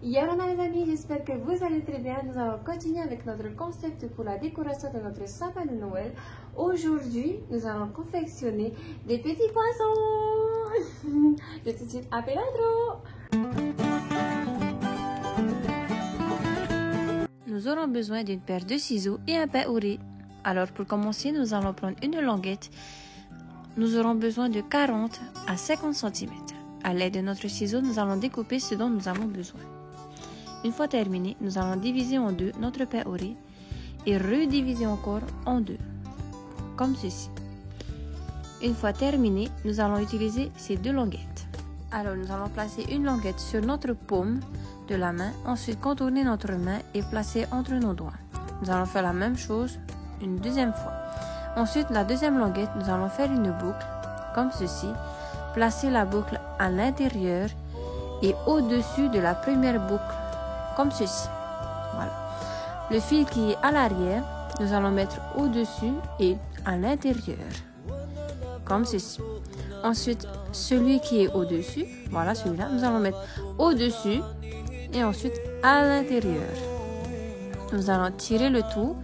Yalana les amis, j'espère que vous allez très bien. Nous allons continuer avec notre concept pour la décoration de notre sapin de Noël. Aujourd'hui, nous allons confectionner des petits poissons. Je te cite à Pedro. Nous aurons besoin d'une paire de ciseaux et un pain au riz. Alors pour commencer, nous allons prendre une languette. Nous aurons besoin de 40 à 50 cm. À l'aide de notre ciseau, nous allons découper ce dont nous avons besoin. Une fois terminé, nous allons diviser en deux notre pain au riz et rediviser encore en deux, comme ceci. Une fois terminé, nous allons utiliser ces deux languettes. Alors nous allons placer une languette sur notre paume de la main, ensuite contourner notre main et placer entre nos doigts. Nous allons faire la même chose une deuxième fois. Ensuite, la deuxième languette, nous allons faire une boucle, comme ceci. Placer la boucle à l'intérieur et au-dessus de la première boucle, comme ceci. Voilà. Le fil qui est à l'arrière, nous allons mettre au-dessus et à l'intérieur, comme ceci. Ensuite, celui qui est au-dessus, voilà celui-là, nous allons mettre au-dessus et ensuite à l'intérieur. Nous allons tirer le tout.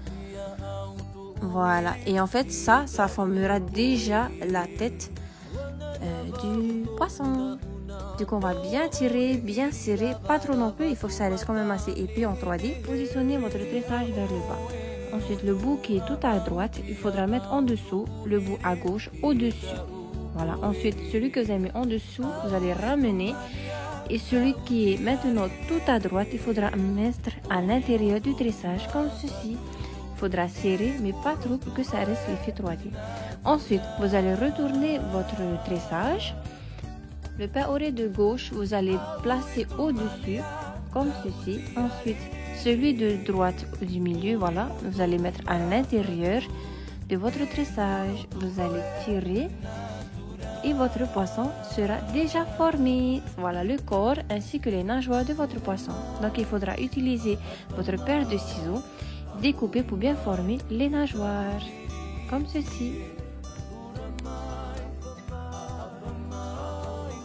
Voilà. Et en fait, ça formera déjà la tête du poisson. Du coup, on va bien tirer, bien serrer, pas trop non plus, il faut que ça reste quand même assez épais en 3D. Positionnez votre tressage vers le bas. Ensuite, le bout qui est tout à droite, il faudra mettre en dessous, le bout à gauche au-dessus. Voilà. Ensuite, celui que vous avez mis en dessous, vous allez ramener. Et celui qui est maintenant tout à droite, il faudra mettre à l'intérieur du tressage comme ceci. Il faudra serrer, mais pas trop pour que ça reste l'effet 3D. Ensuite, vous allez retourner votre tressage. Le pain au riz de gauche, vous allez placer au-dessus, comme ceci. Ensuite, celui de droite du milieu, voilà, vous allez mettre à l'intérieur de votre tressage. Vous allez tirer et votre poisson sera déjà formé. Voilà le corps ainsi que les nageoires de votre poisson. Donc, il faudra utiliser votre paire de ciseaux, découper pour bien former les nageoires, comme ceci.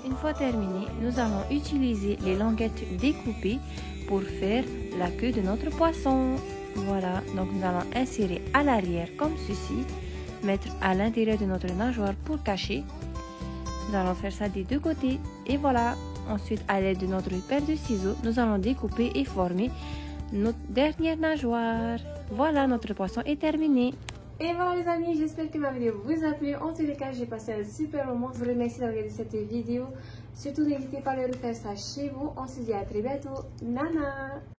Une fois terminé, nous allons utiliser les languettes découpées pour faire la queue de notre poisson. Voilà, donc nous allons insérer à l'arrière comme ceci, mettre à l'intérieur de notre nageoire pour cacher. Nous allons faire ça des deux côtés et voilà. Ensuite, à l'aide de notre paire de ciseaux, nous allons découper et former notre dernière nageoire. Voilà, notre poisson est terminé. Et voilà les amis, j'espère que ma vidéo vous a plu. En tous les cas, j'ai passé un super moment. Je vous remercie d'avoir regardé cette vidéo. Surtout, n'hésitez pas à le refaire ça chez vous. On se dit à très bientôt. Nana!